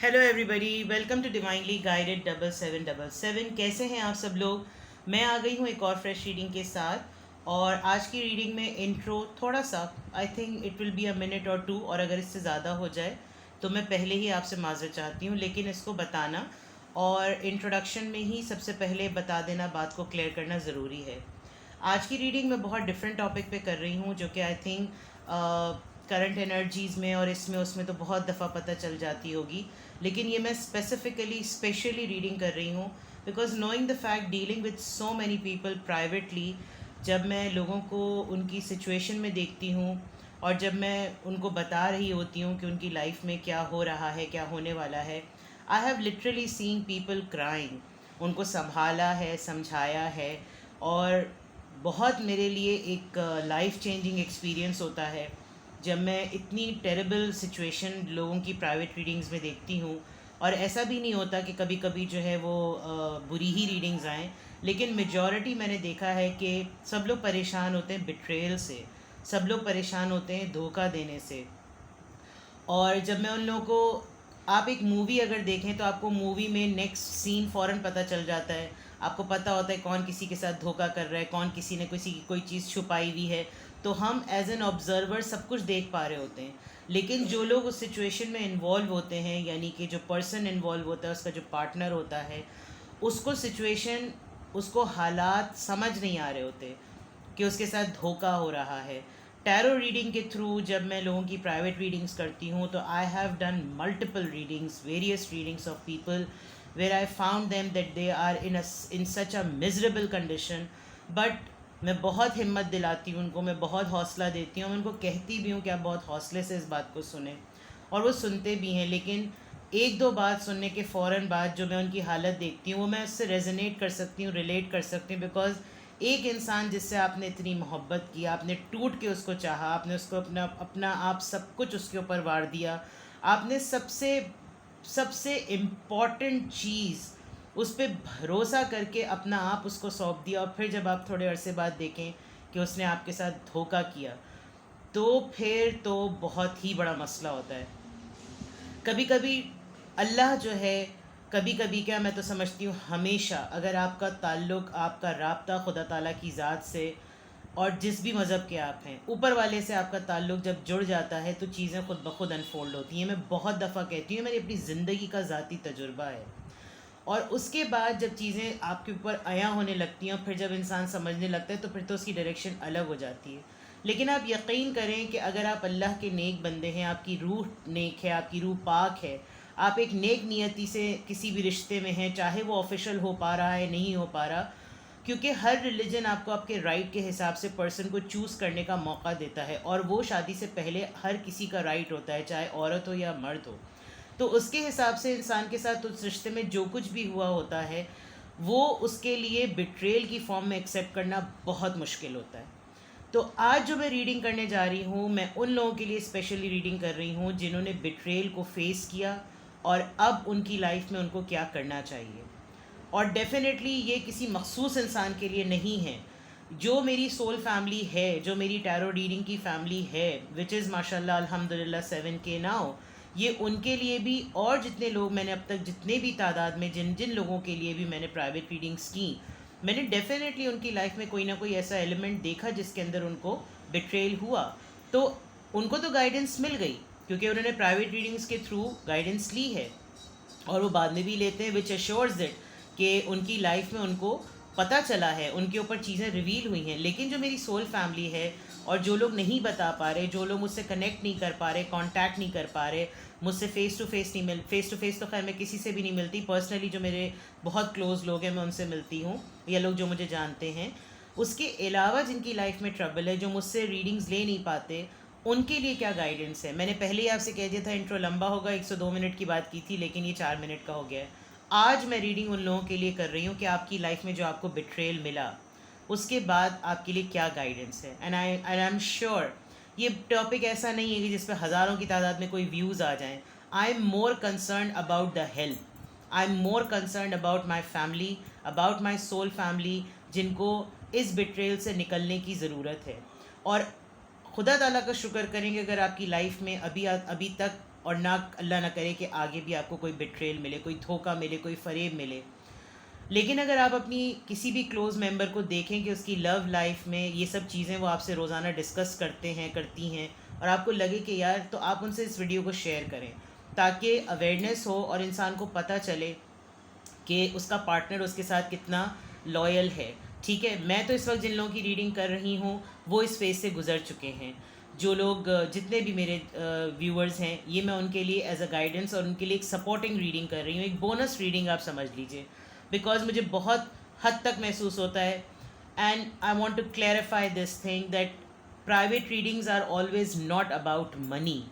Hello everybody, welcome to divinely guided 7777। कैसे हैं आप सब लोग। मैं आ गई हूँ एक और फ्रेश रीडिंग के साथ। और आज की रीडिंग में इंट्रो थोड़ा सा, I think it will be a minute और टू, और अगर इससे ज़्यादा हो जाए तो मैं पहले ही आपसे माज़रत चाहती हूँ, लेकिन इसको बताना और इंट्रोडक्शन में ही सबसे पहले बता देना, बात को क्लियर करना ज़रूरी है। आज की रीडिंग मैं बहुत डिफरेंट टॉपिक पे कर रही हूँ, जो कि आई थिंक करंट एनर्जीज़ में और इसमें उसमें तो बहुत दफ़ा पता चल जाती होगी, लेकिन ये मैं स्पेशली रीडिंग कर रही हूँ because knowing the fact dealing with so many people privately. जब मैं लोगों को उनकी सिचुएशन में देखती हूँ और जब मैं उनको बता रही होती हूँ कि उनकी लाइफ में क्या हो रहा है, क्या होने वाला है, I have literally seen people crying. उनको संभाला है, समझाया है, और बहुत मेरे लिए एक लाइफ चेंजिंग एक्सपीरियंस होता है जब मैं इतनी टेरेबल सिचुएशन लोगों की प्राइवेट रीडिंग्स में देखती हूँ। और ऐसा भी नहीं होता कि कभी कभी जो है वो बुरी ही रीडिंग्स आएँ, लेकिन मेजॉरिटी मैंने देखा है कि सब लोग परेशान होते हैं बिट्रेयल से, सब लोग परेशान होते हैं धोखा देने से। और जब मैं उन लोगों को, आप एक मूवी अगर देखें तो आपको मूवी में नेक्स्ट सीन फ़ौरन पता चल जाता है। आपको पता होता है कौन किसी के साथ धोखा कर रहा है, कौन किसी ने किसी की कोई चीज़ छुपाई हुई है। तो हम एज एन ऑब्ज़र्वर सब कुछ देख पा रहे होते हैं। लेकिन जो लोग उस सिचुएशन में इन्वॉल्व होते हैं, यानी कि जो पर्सन इन्वॉल्व होता है, उसका जो पार्टनर होता है, उसको सिचुएशन, उसको हालात समझ नहीं आ रहे होते कि उसके साथ धोखा हो रहा है। टैरो रीडिंग के थ्रू जब मैं लोगों की प्राइवेट रीडिंग्स करती हूँ तो I have done multiple readings, various readings of people where I found them that they are in such a miserable condition. But मैं बहुत हिम्मत दिलाती हूँ उनको, मैं बहुत हौसला देती हूँ, मैं उनको कहती भी हूँ कि आप बहुत हौसले से इस बात को सुने, और वो सुनते भी हैं। लेकिन एक दो बात सुनने के फ़ौरन बाद जो मैं उनकी हालत देखती हूँ वो मैं उससे रेजोनेट कर सकती हूँ, रिलेट कर सकती हूँ। बिकॉज एक इंसान जिससे आपने इतनी मोहब्बत की, आपने टूट के उसको चाहा, आपने उसको अपना अपना आप सब कुछ उसके ऊपर वार दिया, आपने सबसे सबसे इम्पॉर्टेंट चीज़ उस पर भरोसा करके अपना आप उसको सौंप दिया, और फिर जब आप थोड़े अरसे बाद देखें कि उसने आपके साथ धोखा किया, तो फिर तो बहुत ही बड़ा मसला होता है। कभी कभी अल्लाह जो है, कभी कभी क्या, मैं तो समझती हूँ हमेशा, अगर आपका ताल्लुक़, आपका राब्ता खुदा ताला की ज़ात से और जिस भी मज़हब के आप हैं, ऊपर वाले से आपका ताल्लुक़ जब जुड़ जाता है तो चीज़ें खुद ब खुद अनफोल्ड होती हैं। मैं बहुत दफ़ा कहती हूँ, मेरी अपनी ज़िंदगी का ज़ाती तजुर्बा है। और उसके बाद जब चीज़ें आपके ऊपर आया होने लगती हैं, फिर जब इंसान समझने लगता है तो फिर तो उसकी डायरेक्शन अलग हो जाती है। लेकिन आप यकीन करें कि अगर आप अल्लाह के नेक बंदे हैं, आपकी रूह नेक है, आपकी रूह पाक है, आप एक नेक नियति से किसी भी रिश्ते में हैं, चाहे वो ऑफिशियल हो पा रहा है, नहीं हो पा रहा, क्योंकि हर रिलीजन आपको आपके राइट के हिसाब से पर्सन को चूज़ करने का मौका देता है, और वो शादी से पहले हर किसी का राइट होता है, चाहे औरत हो या मर्द हो। तो उसके हिसाब से इंसान के साथ उस रिश्ते में जो कुछ भी हुआ होता है, वो उसके लिए बिट्रेल की फॉर्म में एक्सेप्ट करना बहुत मुश्किल होता है। तो आज जो मैं रीडिंग करने जा रही हूँ, मैं उन लोगों के लिए स्पेशली रीडिंग कर रही हूँ जिन्होंने बिट्रेल को फेस किया और अब उनकी लाइफ में उनको क्या करना चाहिए। और डेफिनेटली ये किसी मखसूस इंसान के लिए नहीं है। जो मेरी सोल फैमिली है, जो मेरी टैरो रीडिंग की फैमिली है, विच इज़ माशाल्लाह अल्हम्दुलिल्लाह 7K नाउ, ये उनके लिए भी, और जितने लोग मैंने अब तक, जितने भी तादाद में जिन जिन लोगों के लिए भी मैंने प्राइवेट रीडिंग्स की, मैंने डेफिनेटली उनकी लाइफ में कोई ना कोई ऐसा एलिमेंट देखा जिसके अंदर उनको बिट्रेल हुआ। तो उनको तो गाइडेंस मिल गई, क्योंकि उन्होंने प्राइवेट रीडिंग्स के थ्रू गाइडेंस ली है, और वो बाद में भी लेते हैं, विच एश्योर्स इट कि उनकी लाइफ में उनको पता चला है, उनके ऊपर चीज़ें रिवील हुई हैं। लेकिन जो मेरी सोल फैमिली है, और जो लोग नहीं बता पा रहे, जो लोग मुझसे कनेक्ट नहीं कर पा रहे, कांटेक्ट नहीं कर पा रहे, मुझसे फ़ेस टू फेस नहीं मिल, फ़ेस टू फेस तो खैर मैं किसी से भी नहीं मिलती, पर्सनली जो मेरे बहुत क्लोज़ लोग हैं मैं उनसे मिलती हूँ, या लोग जो मुझे जानते हैं। उसके अलावा जिनकी लाइफ में ट्रबल है, जो मुझसे रीडिंग्स ले नहीं पाते, उनके लिए क्या गाइडेंस है। मैंने पहले ही आपसे कह दिया था इंट्रो लंबा होगा, 102 मिनट की बात की थी, लेकिन ये 4 मिनट का हो गया है। आज मैं रीडिंग उन लोगों के लिए कर रही हूँ कि आपकी लाइफ में जो आपको बिट्रेल मिला, उसके बाद आपके लिए क्या गाइडेंस है। एंड आई एम श्योर ये टॉपिक ऐसा नहीं है कि जिस पर हज़ारों की तादाद में कोई व्यूज़ आ जाएं। I am more concern about the help, I am more concern about my family, about my soul family, जिनको इस बिट्रेल से निकलने की ज़रूरत है। और खुदा ताला का शुक्र करेंगे अगर आपकी लाइफ में अभी तक और ना अल्लाह ना करे कि आगे भी आपको कोई बिट्रेल मिले, कोई धोखा मिले, कोई फ़रेब मिले। लेकिन अगर आप अपनी किसी भी क्लोज़ मेंबर को देखें कि उसकी लव लाइफ में ये सब चीज़ें वो आपसे रोज़ाना डिस्कस करते हैं, करती हैं, और आपको लगे कि यार, तो आप उनसे इस वीडियो को शेयर करें ताकि अवेयरनेस हो और इंसान को पता चले कि उसका पार्टनर उसके साथ कितना लॉयल है। ठीक है, मैं तो इस वक्त जिन लोगों की रीडिंग कर रही हूँ वो इस फेज़ से गुज़र चुके हैं। जो लोग जितने भी मेरे व्यूअर्स हैं, ये मैं उनके लिए एज अ गाइडेंस और उनके लिए एक सपोर्टिंग रीडिंग कर रही हूँ, एक बोनस रीडिंग आप समझ लीजिए। बिकॉज मुझे बहुत हद तक महसूस होता है, and I want to clarify this thing that private readings are always not about money.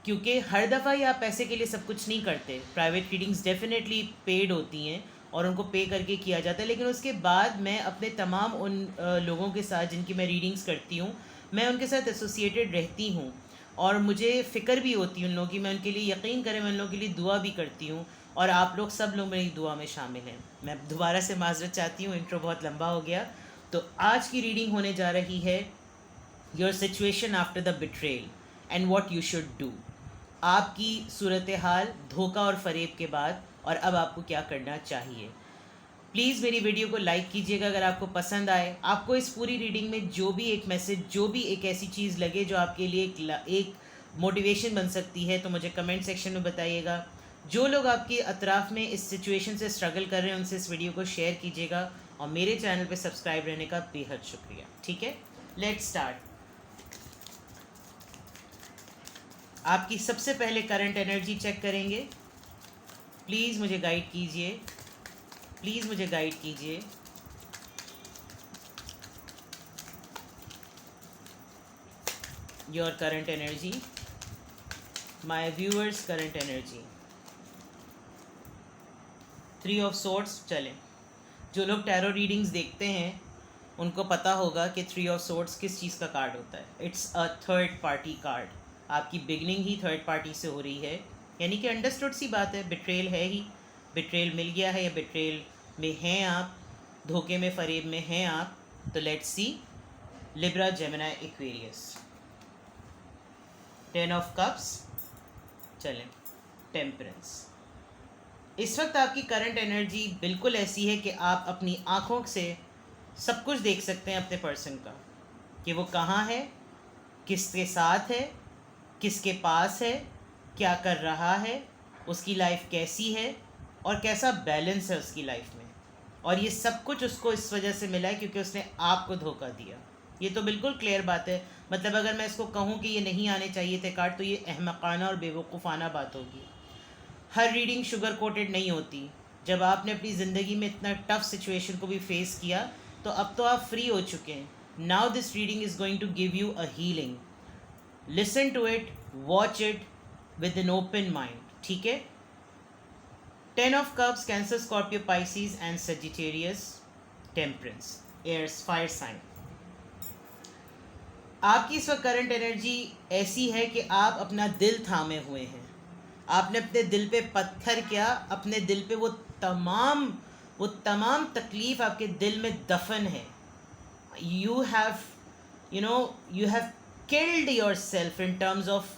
क्योंकि हर दफ़ा ही आप पैसे के लिए सब कुछ नहीं करते। प्राइवेट रीडिंग्स डेफिनेटली पेड होती हैं और उनको पे करके किया जाता है, लेकिन उसके बाद मैं अपने तमाम उन लोगों के साथ जिनकी मैं रीडिंग्स करती हूँ, मैं उनके साथ एसोसिएटेड रहती हूँ और मुझे फ़िक्र भी होती है उन लोगों की। मैं उनके लिए, यकीन करें, मैं उन लोगों के लिए दुआ भी करती हूँ और आप लोग सब लोग मेरी दुआ में शामिल हैं। मैं दोबारा से माजरत चाहती हूँ, इंट्रो बहुत लंबा हो गया। तो आज की रीडिंग होने जा रही है your situation after the betrayal and what you should do. आपकी सूरत हाल धोखा और फ़रेब के बाद, और अब आपको क्या करना चाहिए। प्लीज़ मेरी वीडियो को लाइक कीजिएगा अगर आपको पसंद आए। आपको इस पूरी रीडिंग में जो भी एक मैसेज, जो भी एक ऐसी चीज़ लगे जो आपके लिए एक मोटिवेशन बन सकती है, तो मुझे कमेंट सेक्शन में बताइएगा। जो लोग आपके अतराफ़ में इस सिचुएशन से स्ट्रगल कर रहे हैं, उनसे इस वीडियो को शेयर कीजिएगा और मेरे चैनल पे सब्सक्राइब रहने का बेहद शुक्रिया। ठीक है, लेट्स स्टार्ट। आपकी सबसे पहले करंट एनर्जी चेक करेंगे। प्लीज़ मुझे गाइड कीजिए, प्लीज़ मुझे गाइड कीजिए। Your current energy, my viewers current energy. 3 of swords. चलें, जो लोग टैरो रीडिंग्स देखते हैं उनको पता होगा कि 3 ऑफ सोर्ड्स किस चीज़ का कार्ड होता है। It's a third party card. आपकी बिगनिंग ही थर्ड पार्टी से हो रही है, यानी कि अंडरस्टूड सी बात है, बिट्रेल है ही। बिट्रेल मिल गया है या बिट्रेल में हैं आप, धोखे में, फ़रेब में हैं आप। तो let's see, Libra, Gemini, Aquarius. 10 of cups. चलें, टेम्परेंस। इस वक्त आपकी करंट एनर्जी बिल्कुल ऐसी है कि आप अपनी आँखों से सब कुछ देख सकते हैं अपने पर्सन का, कि वो कहाँ है, किसके साथ है, किसके पास है, क्या कर रहा है, उसकी लाइफ कैसी है और कैसा बैलेंस है उसकी लाइफ में। और ये सब कुछ उसको इस वजह से मिला है क्योंकि उसने आपको धोखा दिया। ये तो बिल्कुल क्लियर बात है। मतलब अगर मैं इसको कहूँ कि ये नहीं आने चाहिए थे कार्ड, तो ये अहमकाना और बेवकूफ़ाना बात होगी। हर रीडिंग शुगर कोटेड नहीं होती। जब आपने अपनी ज़िंदगी में इतना टफ सिचुएशन को भी फेस किया, तो अब तो आप फ्री हो चुके हैं। Now this reading is going to give you a healing. Listen to it, watch it with an open mind. ठीक है। 10 of cups, Cancer, Scorpio, Pisces and Sagittarius, temperance, airs, fire sign. आपकी इस वक्त current energy ऐसी है कि आप अपना दिल थामे हुए हैं। आपने अपने दिल पे पत्थर किया, अपने दिल पे वो तमाम तकलीफ़ आपके दिल में दफन है। You have killed your self in terms of,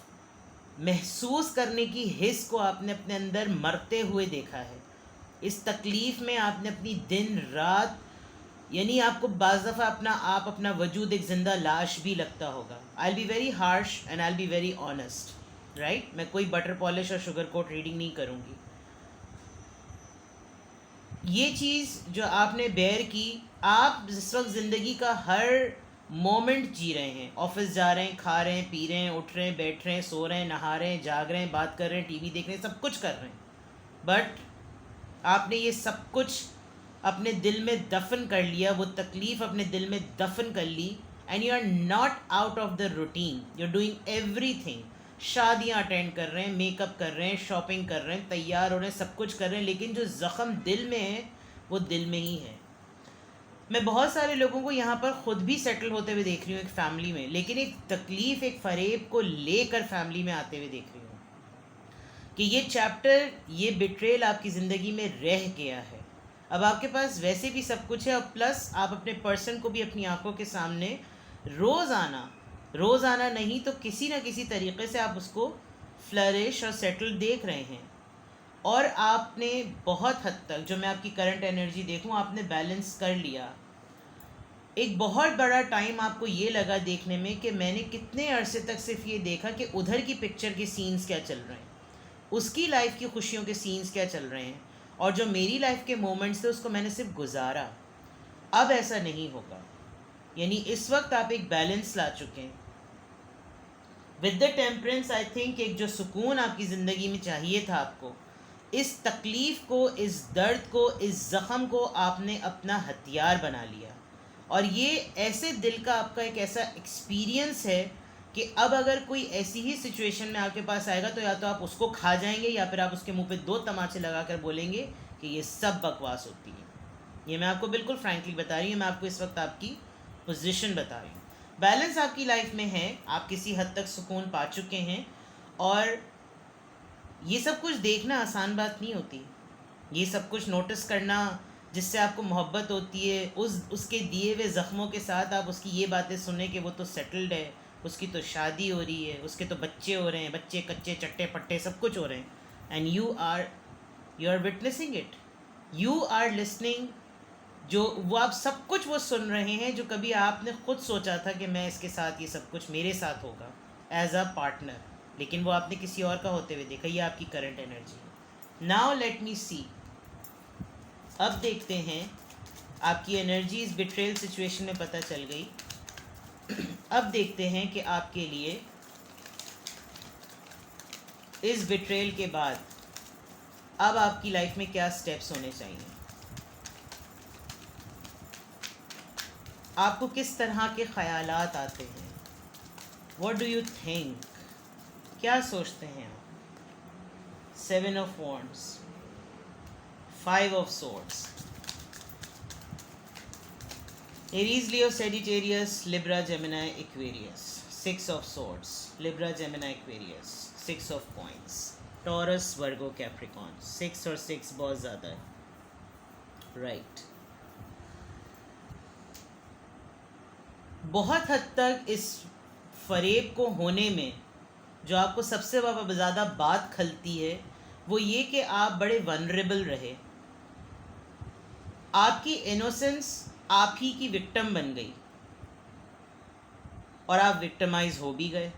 महसूस करने की हिस्स को आपने अपने अंदर मरते हुए देखा है। इस तकलीफ़ में आपने अपनी दिन रात, यानी आपको बाज़ दफ़ा अपना वजूद एक ज़िंदा लाश भी लगता होगा। I will be very harsh and I will be very honest, right. मैं कोई बटर पॉलिश और शुगर कोट रीडिंग नहीं करूँगी। ये चीज़ जो आपने बेयर की, आप इस वक्त ज़िंदगी का हर मोमेंट जी रहे हैं। ऑफिस जा रहे हैं, खा रहे हैं, पी रहे हैं, उठ रहे हैं, बैठ रहे हैं, सो रहे हैं, नहा रहे हैं, जाग रहे हैं, बात कर रहे हैं, टीवी देख रहे हैं, सब कुछ कर रहे हैं। बट आपने ये सब कुछ अपने दिल में दफन कर लिया, वो तकलीफ़ अपने दिल में दफन कर ली। And you are not out of the routine, you are doing everything. शादियाँ अटेंड कर रहे हैं, मेकअप कर रहे हैं, शॉपिंग कर रहे हैं, तैयार हो रहे हैं, सब कुछ कर रहे हैं, लेकिन जो ज़ख़म दिल में है वो दिल में ही है। मैं बहुत सारे लोगों को यहाँ पर ख़ुद भी सेटल होते हुए देख रही हूँ एक फ़ैमिली में, लेकिन एक तकलीफ़, एक फ़रेब को लेकर फैमिली में आते हुए देख रही हूँ कि ये चैप्टर, ये बिट्रेल आपकी ज़िंदगी में रह गया है। अब आपके पास वैसे भी सब कुछ है और प्लस आप अपने पर्सन को भी अपनी आंखों के सामने रोज़ाना नहीं तो किसी न किसी तरीके से आप उसको फ्लरिश और सेटल देख रहे हैं, और आपने बहुत हद तक, जो मैं आपकी करंट एनर्जी देखूं, आपने बैलेंस कर लिया। एक बहुत बड़ा टाइम आपको ये लगा देखने में कि मैंने कितने अरसे तक सिर्फ ये देखा कि उधर की पिक्चर के सीन्स क्या चल रहे हैं, उसकी लाइफ की खुशियों के सीन्स क्या चल रहे हैं, और जो मेरी लाइफ के मोमेंट्स थे उसको मैंने सिर्फ गुजारा। अब ऐसा नहीं होगा। यानी इस वक्त आप एक बैलेंस ला चुके हैं with the temperance. I think एक जो सुकून आपकी ज़िंदगी में चाहिए था आपको, इस तकलीफ़ को, इस दर्द को, इस ज़ख़म को आपने अपना हथियार बना लिया। और ये ऐसे दिल का आपका एक ऐसा एक्सपीरियंस है कि अब अगर कोई ऐसी ही सिचुएशन में आपके पास आएगा तो या तो आप उसको खा जाएंगे या फिर आप उसके मुंह पे 2 तमाचे लगा कर बोलेंगे कि ये सब बकवास होती है। ये मैं आपको बिल्कुल फ्रैंकली बता रही हूँ, मैं आपको इस वक्त आपकी पोजीशन बता रही हूँ। बैलेंस आपकी लाइफ में है, आप किसी हद तक सुकून पा चुके हैं, और ये सब कुछ देखना आसान बात नहीं होती। ये सब कुछ नोटिस करना, जिससे आपको मोहब्बत होती है, उसके दिए हुए ज़ख्मों के साथ आप उसकी ये बातें सुने कि वो तो सेटल्ड है, उसकी तो शादी हो रही है, उसके तो बच्चे हो रहे हैं, बच्चे कच्चे चट्टे पट्टे सब कुछ हो रहे हैं, and you are witnessing it, you are listening. जो वो आप सब कुछ वो सुन रहे हैं जो कभी आपने खुद सोचा था कि मैं इसके साथ, ये सब कुछ मेरे साथ होगा एज अ पार्टनर, लेकिन वो आपने किसी और का होते हुए देखा। ये आपकी करंट एनर्जी है। नाउ लेट मी सी, अब देखते हैं आपकी एनर्जी इस बिट्रेल सिचुएशन में पता चल गई। अब देखते हैं कि आपके लिए इस बिट्रेल के बाद अब आपकी लाइफ में क्या स्टेप्स होने चाहिए, आपको किस तरह के ख्यालात आते हैं, व्हाट डू यू थिंक, क्या सोचते हैं आप। 7 of wands, 5 of swords, Aries, Leo, Sagittarius, Libra, Gemini, Aquarius, 6 of swords, Libra, Gemini, Aquarius, 6 of coins, taurus, Virgo, Capricorn. 6 और 6 बहुत ज़्यादा है, राइट। बहुत हद तक इस फरेब को होने में जो आपको सबसे ज़्यादा बात खलती है वो ये कि आप बड़े वनरेबल रहे, आपकी इनोसेंस आप ही की विक्टिम बन गई और आप विक्टिमाइज हो भी गए।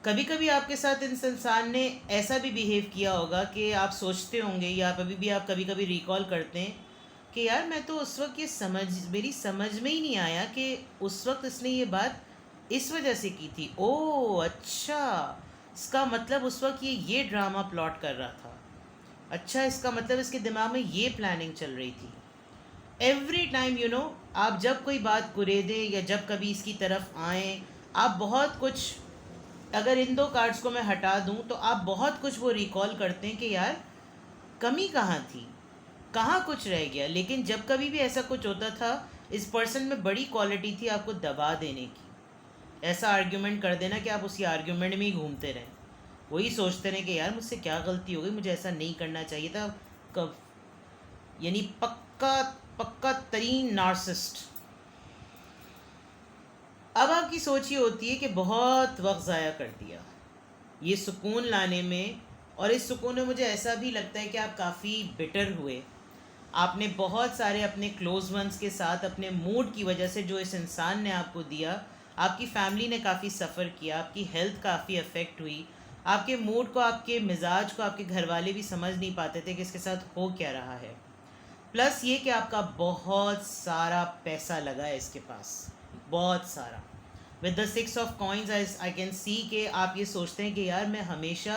कभी कभी आपके साथ इस इंसान ने ऐसा भी बिहेव किया होगा कि आप सोचते होंगे, या आप अभी भी आप कभी कभी रिकॉल करते हैं कि यार मैं तो उस वक्त ये मेरी समझ में ही नहीं आया कि उस वक्त इसने ये बात इस वजह से की थी। ओह अच्छा, इसका मतलब उस वक्त ये ड्रामा प्लॉट कर रहा था। अच्छा, इसका मतलब इसके दिमाग में ये प्लानिंग चल रही थी। एवरी टाइम यू नो, आप जब कोई बात कुरेदें या जब कभी इसकी तरफ आएँ, आप बहुत कुछ, अगर इन 2 कार्ड्स को मैं हटा दूं तो आप बहुत कुछ वो रिकॉल करते हैं कि यार कमी कहाँ थी, कहाँ कुछ रह गया। लेकिन जब कभी भी ऐसा कुछ होता था, इस पर्सन में बड़ी क्वालिटी थी आपको दबा देने की, ऐसा आर्ग्यूमेंट कर देना कि आप उसी आर्ग्यूमेंट में ही घूमते रहें, वही सोचते रहें कि यार मुझसे क्या गलती हो गई, मुझे ऐसा नहीं करना चाहिए था। कब, यानी पक्का तरीन नार्सिस्ट। अब आपकी सोच ये होती है कि बहुत वक्त ज़ाया कर दिया ये सुकून लाने में, और इस सुकून में मुझे ऐसा भी लगता है कि आप काफ़ी बिटर हुए। आपने बहुत सारे अपने क्लोज वंस के साथ अपने मूड की वजह से जो इस इंसान ने आपको दिया, आपकी फैमिली ने काफ़ी सफ़र किया, आपकी हेल्थ काफ़ी अफेक्ट हुई, आपके मूड को, आपके मिजाज को आपके घर वाले भी समझ नहीं पाते थे कि इसके साथ हो क्या रहा है। प्लस ये कि आपका बहुत सारा पैसा लगा है इसके पास, बहुत सारा। With the 6 of coins I can see कि आप ये सोचते हैं कि यार मैं हमेशा,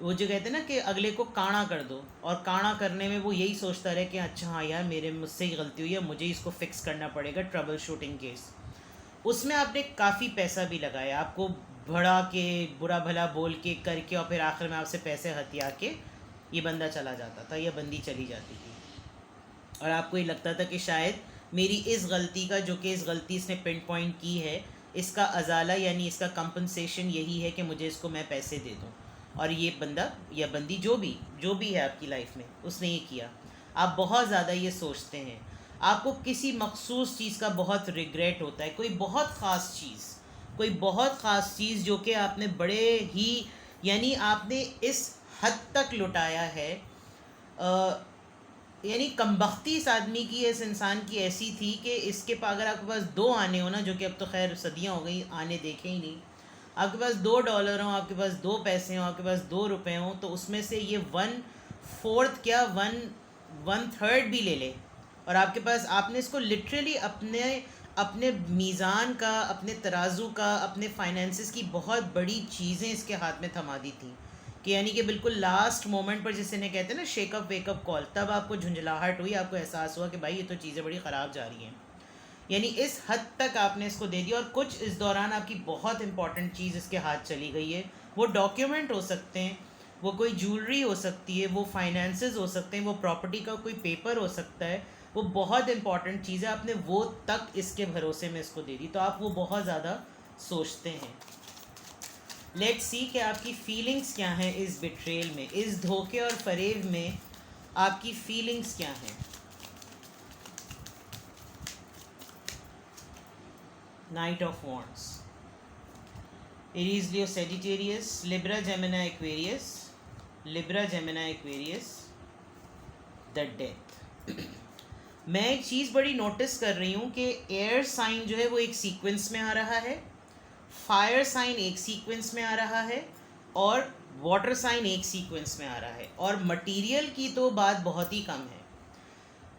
वो जो कहते हैं ना कि अगले को काना कर दो, और काना करने में वो यही सोचता रहे कि अच्छा हाँ यार मुझसे ही गलती हुई है, मुझे इसको फिक्स करना पड़ेगा, ट्रबल शूटिंग केस। उसमें आपने काफ़ी पैसा भी लगाया, आपको भड़ा के, बुरा भला बोल के, करके, और फिर आखिर में आपसे पैसे हथिया के ये बंदा चला जाता था या बंदी चली जाती थी, और आपको ये लगता था कि शायद मेरी इस गलती का, जो कि इस गलती इसने पिन पॉइंट की है, इसका अजाला यानी इसका कंपनसेशन यही है कि मुझे इसको मैं पैसे दे दूँ, और ये बंदा या बंदी जो भी है आपकी लाइफ में, उसने ये किया। आप बहुत ज़्यादा ये सोचते हैं, आपको किसी मखसूस चीज़ का बहुत रिग्रेट होता है, कोई बहुत ख़ास चीज़, कोई बहुत ख़ास चीज़ जो कि आपने बड़े ही, यानी आपने इस हद तक लुटाया है, यानी कमबख्ती इस आदमी की, इस इंसान की ऐसी थी कि इसके पास, अगर आपके पास दो आने हो ना, जो कि अब तो खैर सदियाँ हो गई, आने देखे ही नहीं, आपके पास $2 हो, आपके पास 2 पैसे हों, आपके पास 2 रुपए हों, तो उसमें से ये 1/4 क्या 1/3 भी ले ले, और आपके पास, आपने इसको लिटरली अपने अपने मीज़ान का, अपने तराजू का, अपने फाइनेंसिस की बहुत बड़ी चीज़ें इसके हाथ में थमा दी थी, कि यानी कि बिल्कुल लास्ट मोमेंट पर, जिसे ने कहते हैं ना शेकअप वेकअप कॉल, तब आपको झुंझलाहट हुई, आपको एहसास हुआ कि भाई ये तो चीज़ें बड़ी ख़राब जा रही हैं। यानी इस हद तक आपने इसको दे दिया, और कुछ इस दौरान आपकी बहुत इंपॉर्टेंट चीज़ इसके हाथ चली गई है। वो डॉक्यूमेंट हो सकते हैं, वो कोई ज्वेलरी हो सकती है, वो फाइनेंसेस हो सकते हैं, वो प्रॉपर्टी का कोई पेपर हो सकता है, वो बहुत इंपॉर्टेंट चीज़ है, आपने वो तक इसके भरोसे में इसको दे दी, तो आप वो बहुत ज़्यादा सोचते हैं। लेट्स सी कि आपकी फीलिंग्स क्या हैं इस बिट्रेल में, इस धोखे और फरेब में आपकी फीलिंग्स क्या हैं। Night of wands, Aries Leo Sagittarius, Libra Gemini Aquarius, Libra Gemini Aquarius, the death. मैं एक चीज़ बड़ी नोटिस कर रही हूँ कि एयर साइन जो है वो एक सीक्वेंस में आ रहा है, फायर साइन एक सीक्वेंस में आ रहा है, और वाटर साइन एक सीक्वेंस में आ रहा है, और मटेरियल की तो बात बहुत ही कम है।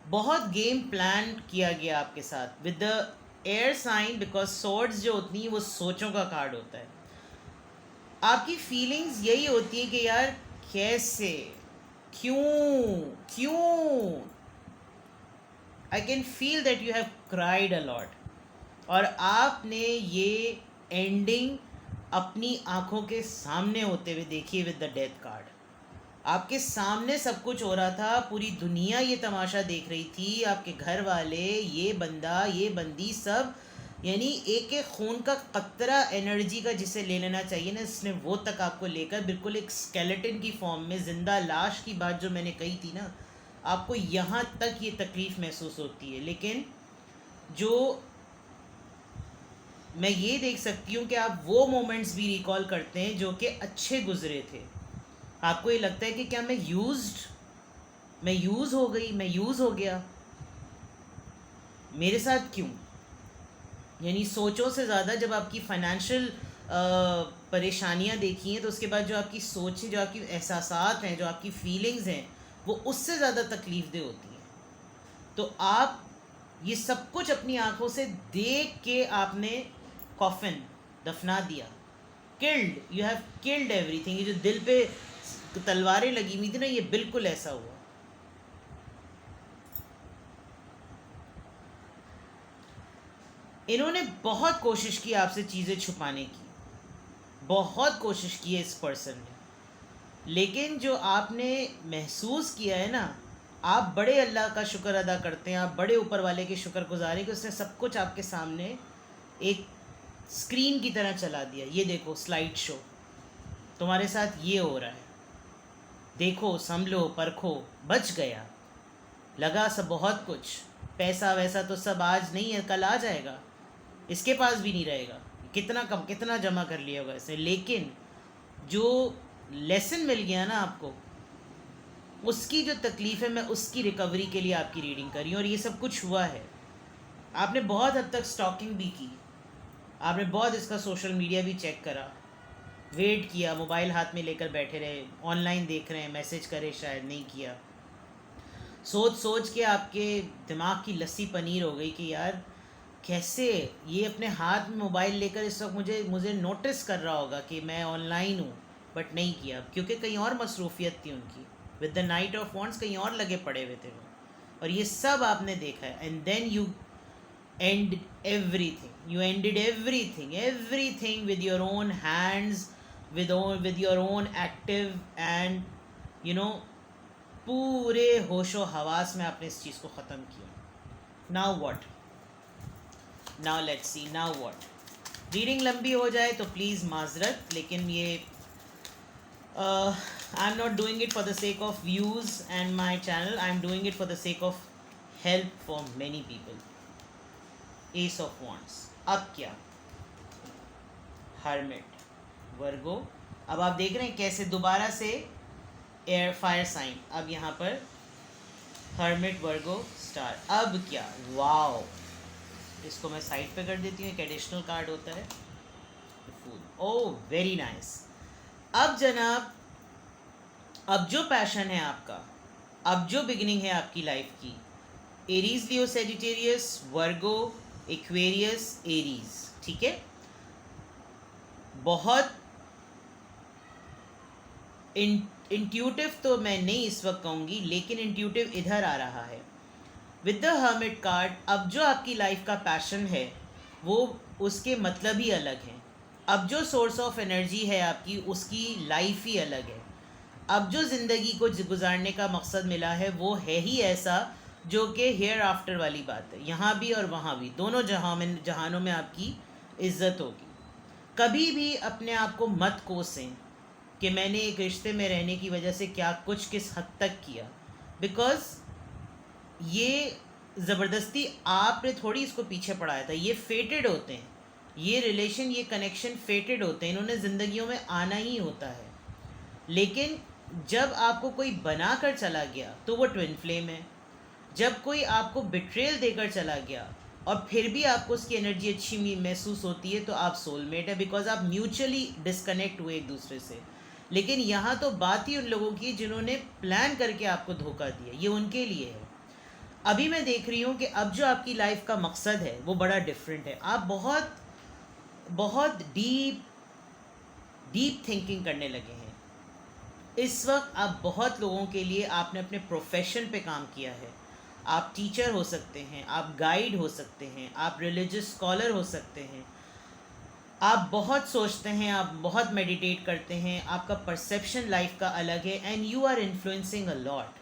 बहुत गेम प्लान किया गया आपके साथ with the air sign, because swords जो होती हैं वो सोचों का कार्ड होता है। आपकी फीलिंग्स यही होती है कि यार कैसे, क्यों क्यों, I can feel that you have cried a lot, और आपने ये एंडिंग अपनी आंखों के सामने होते हुए देखिए विद द डेथ कार्ड। आपके सामने सब कुछ हो रहा था, पूरी दुनिया ये तमाशा देख रही थी, आपके घर वाले, ये बंदा, ये बंदी, सब, यानी एक एक खून का कतरा एनर्जी का जिसे ले लेना चाहिए ना, इसने वो तक आपको लेकर बिल्कुल एक स्केलेटन की फॉर्म में, जिंदा लाश की बात जो मैंने कही थी ना, आपको यहाँ तक ये तकलीफ़ महसूस होती है। लेकिन जो मैं ये देख सकती हूँ कि आप वो मोमेंट्स भी रिकॉल करते हैं जो कि अच्छे गुजरे थे। आपको ये लगता है कि क्या मैं यूज़ हो गई, मैं यूज़ हो गया, मेरे साथ क्यों। यानी सोचों से ज़्यादा जब आपकी फाइनेंशियल परेशानियाँ देखी हैं, तो उसके बाद जो आपकी सोच है, जो आपकी एहसासात हैं, जो आपकी फीलिंग्स हैं, वो उससे ज़्यादा तकलीफ़देह होती हैं। तो आप ये सब कुछ अपनी आंखों से देख के आपने कॉफिन दफना दिया, killed, you have killed everything. ये जो दिल पे तलवारें लगी हुई थी ना, ये बिल्कुल ऐसा हुआ। इन्होंने बहुत कोशिश की आपसे चीज़ें छुपाने की, बहुत कोशिश की है इस पर्सन ने, लेकिन जो आपने महसूस किया है ना, आप बड़े अल्लाह का शुक्र अदा करते हैं, आप बड़े ऊपर वाले के शुक्रगुजार हैं कि उसने सब कुछ आपके सामने एक स्क्रीन की तरह चला दिया। ये देखो स्लाइड शो, तुम्हारे साथ ये हो रहा है, देखो, संभलो, परखो, बच गया, लगा सब बहुत कुछ, पैसा वैसा तो सब आज नहीं है, कल आ जाएगा, इसके पास भी नहीं रहेगा, कितना कम, कितना जमा कर लिया होगा इसने, लेकिन जो लेसन मिल गया ना आपको, उसकी जो तकलीफ़ है, मैं उसकी रिकवरी के लिए आपकी रीडिंग करी हूँ। और ये सब कुछ हुआ है, आपने बहुत हद तक स्टॉकिंग भी की, आपने बहुत इसका सोशल मीडिया भी चेक करा, वेट किया, मोबाइल हाथ में लेकर बैठे रहे, ऑनलाइन देख रहे हैं, मैसेज करे, शायद नहीं किया, सोच सोच के आपके दिमाग की लस्सी पनीर हो गई कि यार कैसे ये अपने हाथ में मोबाइल लेकर इस वक्त मुझे मुझे नोटिस कर रहा होगा कि मैं ऑनलाइन हूँ, बट नहीं किया क्योंकि कहीं और मसरूफियत थी उनकी। With the night of wands कहीं और लगे पड़े हुए थे वो, और ये सब आपने देखा है। And then you end everything, you ended everything with your own hands, with your own active and you know पूरे होशो हवास में आपने इस चीज़ को ख़त्म किया। Now what, now let's see, now what. Reading लंबी हो जाए तो प्लीज़ माजरत, लेकिन ये I am not doing it for the sake of views and my channel, I am doing it for the sake of help for many people. S of wands, अब क्या, hermit वर्गो। अब आप देख रहे हैं कैसे दोबारा से एयर फायर साइन, अब यहाँ पर हर्मिट वर्गो स्टार। अब क्या, वाओ, इसको मैं साइड पे कर देती हूँ, एक एडिशनल कार्ड होता है फूल। Oh very nice. अब जनाब, अब जो पैशन है आपका, अब जो बिगिनिंग है आपकी लाइफ की, एरीज लियो सेजिटेरियस वर्गो एक्वेरियस एरीज, ठीक है। बहुत इंट्यूटिव तो मैं नहीं इस वक्त कहूँगी, लेकिन इंट्यूटिव इधर आ रहा है विद द हर्मिट कार्ड। अब जो आपकी लाइफ का पैशन है वो उसके मतलब ही अलग हैं। अब जो सोर्स ऑफ एनर्जी है आपकी, उसकी लाइफ ही अलग है। अब जो ज़िंदगी को गुजारने का मकसद मिला है वो है ही ऐसा जो कि हेयर आफ्टर वाली बात है। यहाँ भी और वहाँ भी, दोनों जहानों में आपकी इज्जत होगी। कभी भी अपने आप को मत कोसें कि मैंने एक रिश्ते में रहने की वजह से क्या कुछ किस हद तक किया, बिकॉज़ ये ज़बरदस्ती आपने थोड़ी इसको पीछे पड़ाया था। ये फेटेड होते हैं, ये रिलेशन, ये कनेक्शन फेटेड होते हैं, इन्होंने ज़िंदगियों में आना ही होता है। लेकिन जब आपको कोई बना कर चला गया तो वो ट्विन फ्लेम है। जब कोई आपको बिट्रेल देकर चला गया और फिर भी आपको उसकी एनर्जी अच्छी महसूस होती है तो आप सोलमेट है, बिकॉज आप म्यूचुअली डिस्कनेक्ट हुए एक दूसरे से। लेकिन यहाँ तो बात ही उन लोगों की जिन्होंने प्लान करके आपको धोखा दिया, ये उनके लिए है। अभी मैं देख रही हूँ कि अब जो आपकी लाइफ का मकसद है वो बड़ा डिफरेंट है। आप बहुत बहुत डीप थिंकिंग करने लगे हैं इस वक्त। आप बहुत लोगों के लिए आपने अपने प्रोफेशन पे काम किया है। आप टीचर हो सकते हैं, आप गाइड हो सकते हैं, आप रिलीजियस स्कॉलर हो सकते हैं। आप बहुत सोचते हैं, आप बहुत मेडिटेट करते हैं, आपका परसेप्शन लाइफ का अलग है, and you are influencing a lot.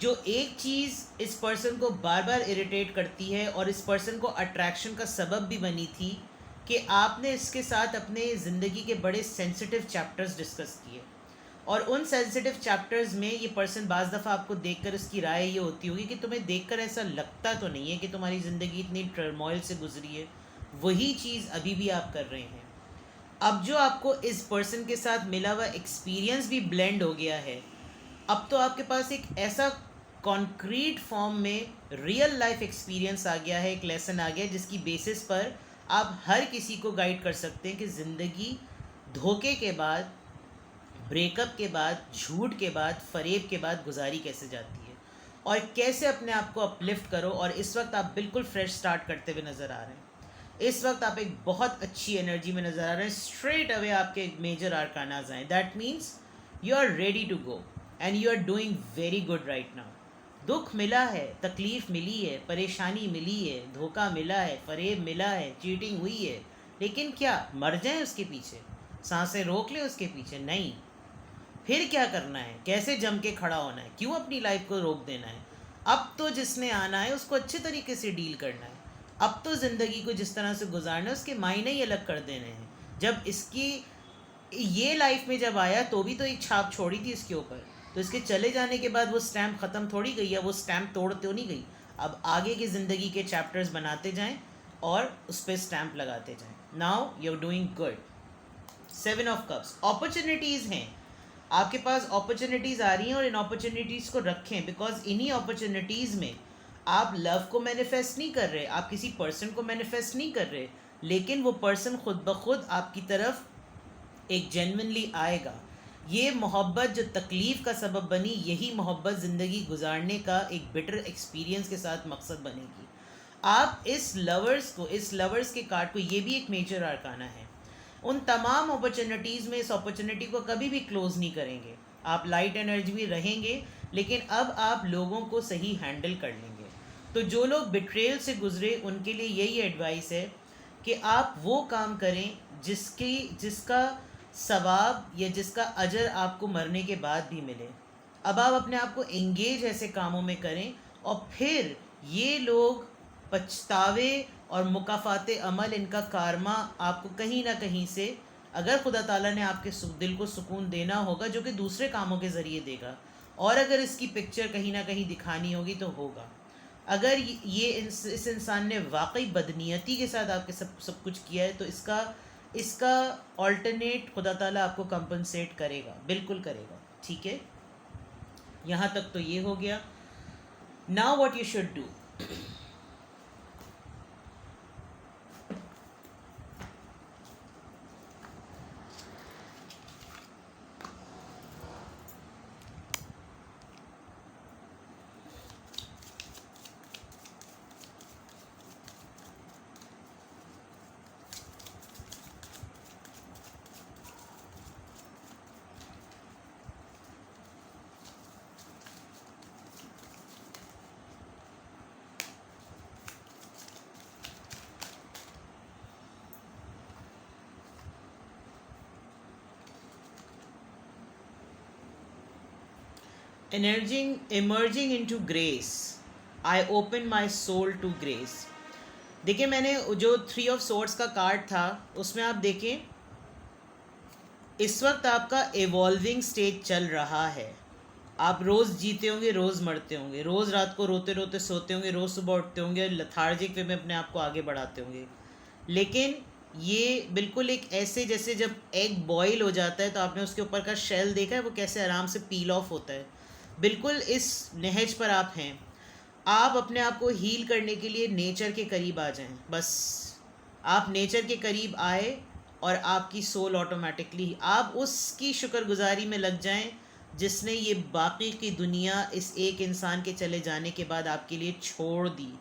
जो एक चीज़ इस पर्सन को बार बार इरिटेट करती है और इस पर्सन को अट्रैक्शन का सबब भी बनी थी कि आपने इसके साथ अपने ज़िंदगी के बड़े सेंसिटिव चैप्टर्स डिस्कस किए, और उन सेंसिटिव चैप्टर्स में ये पर्सन बाज़ दफ़ा आपको देखकर इसकी राय ये होती होगी कि तुम्हें देखकर ऐसा लगता तो नहीं है कि तुम्हारी ज़िंदगी इतनी टर्मोइल से गुजरी है। वही चीज़ अभी भी आप कर रहे हैं। अब जो आपको इस पर्सन के साथ मिला हुआ एक्सपीरियंस भी ब्लेंड हो गया है, अब तो आपके पास एक ऐसा कॉन्क्रीट फॉर्म में रियल लाइफ एक्सपीरियंस आ गया है, एक लेसन आ गया जिसकी बेसिस पर आप हर किसी को गाइड कर सकते हैं कि ज़िंदगी धोखे के बाद, ब्रेकअप के बाद, झूठ के बाद, फरेब के बाद गुजारी कैसे जाती है और कैसे अपने आप को अपलिफ्ट करो। और इस वक्त आप बिल्कुल फ्रेश स्टार्ट करते हुए नज़र आ रहे हैं। इस वक्त आप एक बहुत अच्छी एनर्जी में नज़र आ रहे हैं। स्ट्रेट अवे आपके मेजर आर्कानाज आए, that means you are ready to go and you are doing very good right now. दुख मिला है, तकलीफ़ मिली है, परेशानी मिली है, धोखा मिला है, फरेब मिला है, चीटिंग हुई है, लेकिन क्या मर जाएं उसके पीछे, सांसें रोक लें उसके पीछे? नहीं। फिर क्या करना है, कैसे जम के खड़ा होना है, क्यों अपनी लाइफ को रोक देना है? अब तो जिसने आना है उसको अच्छे तरीके से डील करना है। अब तो ज़िंदगी को जिस तरह से गुजारना है उसके मायने ही अलग कर देने हैं। जब इसकी ये लाइफ में जब आया तो भी तो एक छाप छोड़ी थी इसके ऊपर, तो इसके चले जाने के बाद वो स्टैम्प ख़त्म थोड़ी गई है, वो स्टैम्प तोड़ तो नहीं गई। अब आगे की ज़िंदगी के चैप्टर्स बनाते जाएं और उस पर स्टैम्प लगाते जाएं। Now you are doing good. 7 of cups, opportunities हैं आपके पास, अपॉर्चुनिटीज़ आ रही हैं और इन अपॉर्चुनिटीज़ को रखें, बिकॉज इन्हीं अपॉर्चुनिटीज़ में आप लव को मैनिफेस्ट नहीं कर रहे, आप किसी पर्सन को मैनिफेस्ट नहीं कर रहे, लेकिन वो पर्सन खुद ब खुद आपकी तरफ एक जेन्युइनली आएगा। ये मोहब्बत जो तकलीफ़ का सबब बनी, यही मोहब्बत ज़िंदगी गुजारने का एक बेटर एक्सपीरियंस के साथ मकसद बनेगी। आप इस लवर्स के कार्ड को, ये भी एक मेजर आर्काना है, उन तमाम अपॉर्चुनिटीज़ में इस अपॉर्चुनिटी को कभी भी क्लोज़ नहीं करेंगे। आप लाइट एनर्जी में रहेंगे, लेकिन अब आप लोगों को सही हैंडल कर लेंगे। तो जो लोग बिट्रेल से गुजरे उनके लिए यही एडवाइस है कि आप वो काम करें जिसका सवाब या जिसका अजर आपको मरने के बाद भी मिले। अब आप अपने आप को एंगेज ऐसे कामों में करें और फिर ये लोग पछतावे और मुकाफ़ात अमल, इनका कारमा आपको कहीं ना कहीं से, अगर खुदा ताला ने आपके दिल को सुकून देना होगा जो कि दूसरे कामों के ज़रिए देगा, और अगर इसकी पिक्चर कहीं ना कहीं दिखानी होगी तो होगा। अगर ये इस इंसान ने वाकई बदनीयती के साथ आपके सब कुछ किया है तो इसका इसका ऑल्टरनेट खुदा ताला आपको कंपनसेट करेगा, बिल्कुल करेगा, ठीक है। यहाँ तक तो ये हो गया। Now what you should do, emerging into grace, I open my soul to grace। देखिए मैंने जो 3 ऑफ सोर्ड्स का कार्ड था उसमें आप देखें, इस वक्त आपका एवॉल्विंग स्टेज चल रहा है। आप रोज़ जीते होंगे, रोज़ मरते होंगे, रोज़ रात को रोते रोते सोते होंगे, रोज़ सुबह उठते होंगे, लथार्जिक वे में अपने आप को आगे बढ़ाते होंगे। लेकिन ये बिल्कुल एक ऐसे जैसे जब एग बॉईल हो जाता है तो आपने उसके ऊपर का शेल देखा है वो कैसे आराम से पील ऑफ होता है, बिल्कुल इस नहज पर आप हैं। आप अपने आप को हील करने के लिए नेचर के करीब आ जाएं, बस आप नेचर के करीब आए और आपकी सोल ऑटोमेटिकली, आप उसकी शुक्रगुजारी में लग जाएं जिसने ये बाकी की दुनिया इस एक इंसान के चले जाने के बाद आपके लिए छोड़ दी,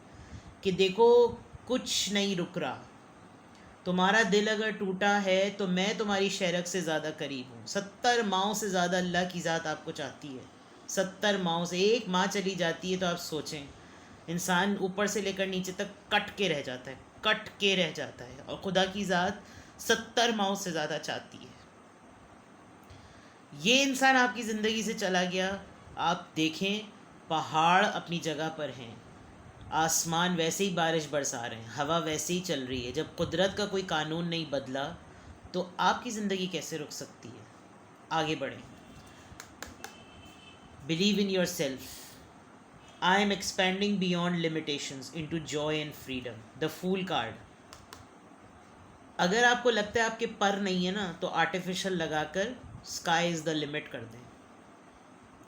कि देखो कुछ नहीं रुक रहा, तुम्हारा दिल अगर टूटा है तो मैं तुम्हारी शहरक से ज़्यादा करीब हूँ। 70 माओं से ज़्यादा अल्लाह की ज़ात आपको चाहती है। 70 माओं से एक माँ चली जाती है तो आप सोचें, इंसान ऊपर से लेकर नीचे तक कट के रह जाता है, कट के रह जाता है, और खुदा की ज़ात 70 माओं से ज़्यादा चाहती है। ये इंसान आपकी ज़िंदगी से चला गया, आप देखें पहाड़ अपनी जगह पर हैं, आसमान वैसे ही बारिश बरसा रहे हैं, हवा वैसे ही चल रही है। जब कुदरत का कोई कानून नहीं बदला तो आपकी ज़िंदगी कैसे रुक सकती है। आगे बढ़ें। Believe in yourself, I am expanding beyond limitations into joy and freedom. The fool card, अगर आपको लगता है आपके पर नहीं है ना तो आर्टिफिशियल लगाकर स्काई इज़ द लिमिट कर दें।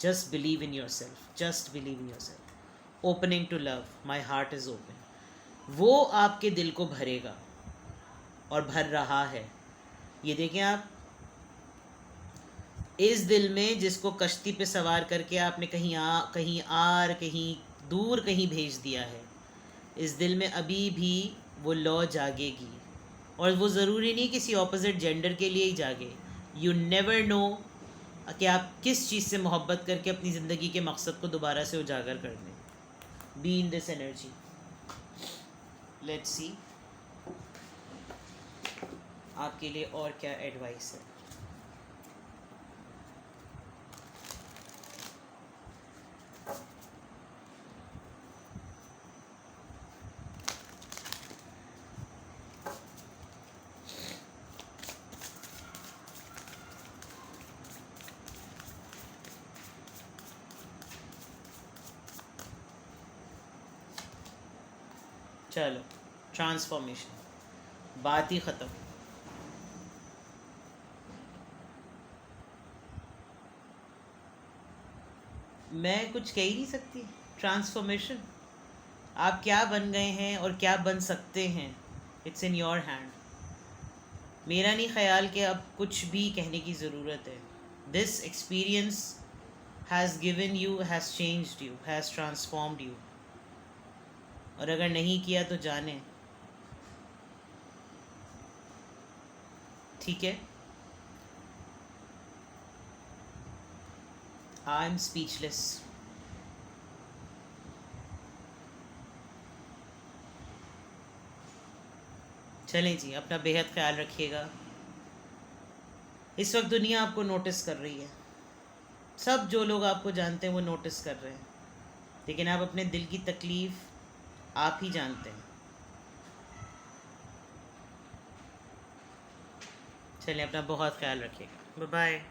Just believe in yourself, just believe in yourself. Opening to love, my heart is open, वो आपके दिल को भरेगा और भर रहा है। ये देखें आप, इस दिल में जिसको कश्ती पे सवार करके आपने कहीं आर कहीं दूर कहीं भेज दिया है, इस दिल में अभी भी वो लौ जागेगी, और वो ज़रूरी नहीं किसी ऑपोजिट जेंडर के लिए ही जागे। यू नेवर नो कि आप किस चीज़ से मोहब्बत करके अपनी ज़िंदगी के मकसद को दोबारा से उजागर कर दें। Be in this energy. Let's see आपके लिए और क्या एडवाइस है। चलो, ट्रांसफॉर्मेशन, बात ही ख़त्म। मैं कुछ कह ही नहीं सकती। ट्रांसफॉर्मेशन, आप क्या बन गए हैं और क्या बन सकते हैं, इट्स इन योर हैंड। मेरा नहीं ख्याल कि अब कुछ भी कहने की ज़रूरत है। This experience has given you, has changed you, has transformed you. और अगर नहीं किया तो जाने, ठीक है। I am speechless. चलें जी, अपना बेहद ख्याल रखिएगा। इस वक्त दुनिया आपको नोटिस कर रही है, सब जो लोग आपको जानते हैं वो नोटिस कर रहे हैं, लेकिन आप अपने दिल की तकलीफ़ आप ही जानते हैं। चलिए, अपना बहुत ख्याल रखिएगा। Bye bye.